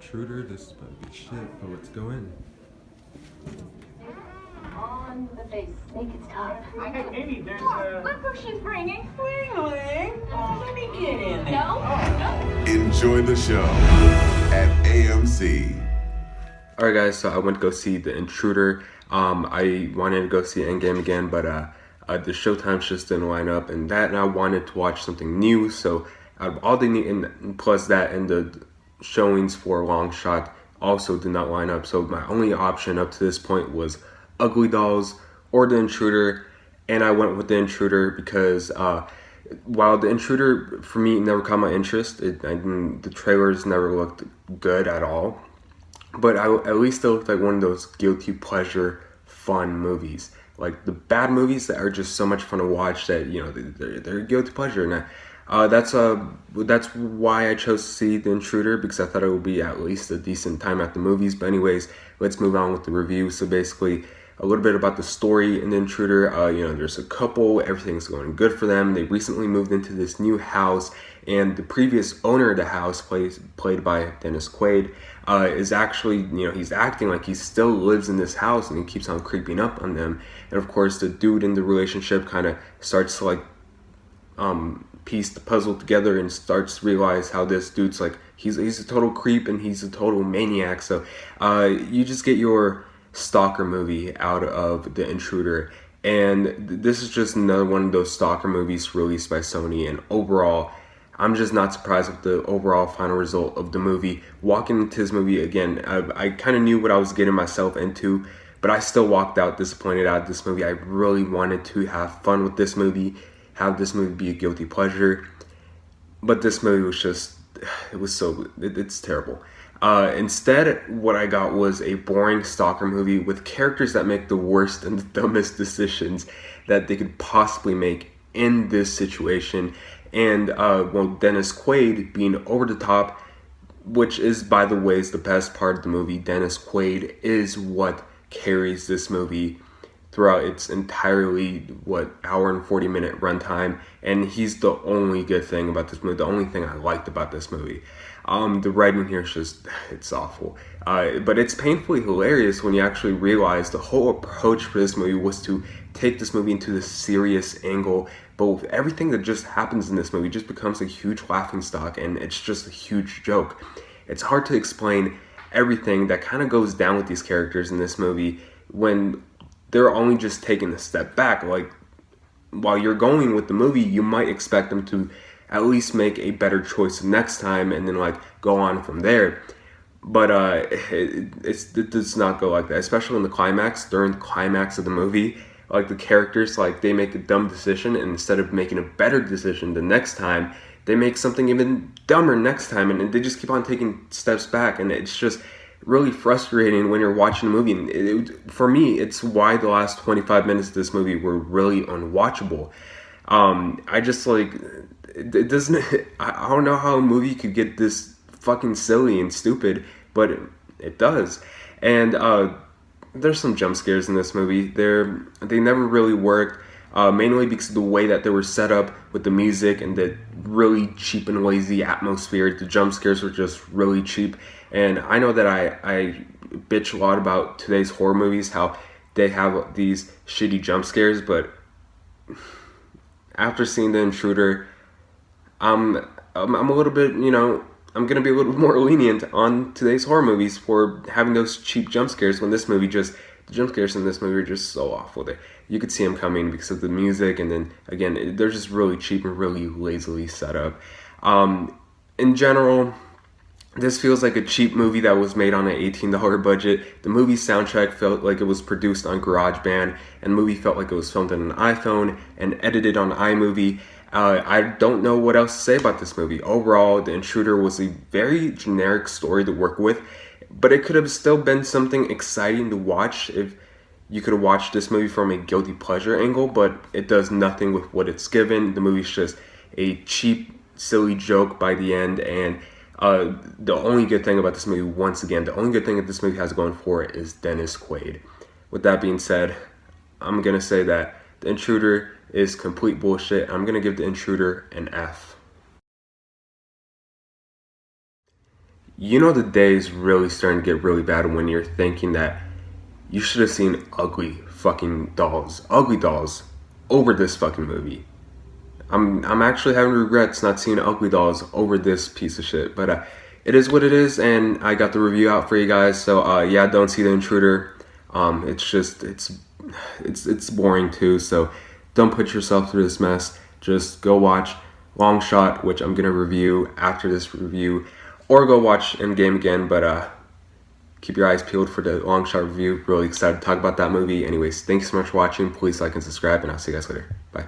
Intruder, this is about to be shit, but let's go in. On the face. Make it stop. Hey, Amy, there's Look who she's bringing. Swingling. Oh, let me get in there. No? Enjoy the show at AMC. Alright guys, so I went to go see The Intruder. I wanted to go see Endgame again, but the showtimes just didn't line up, and I wanted to watch something new, so out of all the new, and plus that and the showings for Long Shot also did not line up, so my only option up to this point was Ugly Dolls or The Intruder, and I went with The Intruder because while The Intruder for me never caught my interest, the trailers never looked good at all, but at least it looked like one of those guilty pleasure fun movies, like the bad movies that are just so much fun to watch that, you know, they're a guilty pleasure. And that's why I chose to see The Intruder, because I thought it would be at least a decent time at the movies. But anyways, let's move on with the review. So basically, a little bit about the story in The Intruder. You know, there's a couple, everything's going good for them. They recently moved into this new house, and the previous owner of the house, played by Dennis Quaid, is actually, you know, he's acting like he still lives in this house, and he keeps on creeping up on them. And of course, the dude in the relationship kind of starts to like piece the puzzle together and starts to realize how this dude's like, he's a total creep and he's a total maniac. So you just get your stalker movie out of The Intruder, and this is just another one of those stalker movies released by Sony, and overall I'm just not surprised with the overall final result of the movie. Walking into this movie again, I kind of knew what I was getting myself into, but I still walked out disappointed out of this movie. I really wanted to have fun with this movie, have this movie be a guilty pleasure, but this movie was just, it's terrible. Instead, what I got was a boring stalker movie with characters that make the worst and the dumbest decisions that they could possibly make in this situation. And well, Dennis Quaid being over the top, which is, by the way, is the best part of the movie. Dennis Quaid is what carries this movie throughout its entirely, hour and 40-minute runtime, and he's the only good thing about this movie, the only thing I liked about this movie. The writing here is just, it's awful. But it's painfully hilarious when you actually realize the whole approach for this movie was to take this movie into this serious angle, but with everything that just happens in this movie just becomes a huge laughingstock, and it's just a huge joke. It's hard to explain everything that kind of goes down with these characters in this movie when they're only just taking a step back. Like, while you're going with the movie, you might expect them to at least make a better choice next time and then like go on from there. But it does not go like that, especially in the climax. During the climax of the movie, like the characters, like they make a dumb decision, and instead of making a better decision the next time, they make something even dumber next time, and they just keep on taking steps back, and it's just really frustrating when you're watching a movie. And for me, it's why the last 25 minutes of this movie were really unwatchable. I just like, it doesn't, I don't know how a movie could get this fucking silly and stupid, but it does. And there's some jump scares in this movie. They never really worked, mainly because of the way that they were set up with the music and the really cheap and lazy atmosphere. The jump scares were just really cheap. And I know that I bitch a lot about today's horror movies, how they have these shitty jump scares, but after seeing The Intruder, I'm a little bit, you know, I'm gonna be a little bit more lenient on today's horror movies for having those cheap jump scares, when this movie the jump scares in this movie are just so awful. You could see them coming because of the music, and then again, they're just really cheap and really lazily set up. In general, this feels like a cheap movie that was made on an $18 budget. The movie soundtrack felt like it was produced on GarageBand, and the movie felt like it was filmed on an iPhone and edited on iMovie. I don't know what else to say about this movie. Overall, The Intruder was a very generic story to work with, but it could have still been something exciting to watch if you could have watched this movie from a guilty pleasure angle, but it does nothing with what it's given. The movie's just a cheap, silly joke by the end, and the only good thing about this movie, once again, the only good thing that this movie has going for it is Dennis Quaid. With that being said, I'm going to say that The Intruder is complete bullshit. I'm going to give The Intruder an F. you know the day is really starting to get really bad when you're thinking that you should have seen ugly dolls over this fucking movie. I'm actually having regrets not seeing Ugly Dolls over this piece of shit, but it is what it is, and I got the review out for you guys. So yeah, don't see The Intruder. It's just it's boring too. So don't put yourself through this mess. Just go watch Long Shot, which I'm gonna review after this review, or go watch Endgame again. But keep your eyes peeled for the Long Shot review. Really excited to talk about that movie. Anyways, thanks so much for watching. Please like and subscribe, and I'll see you guys later. Bye.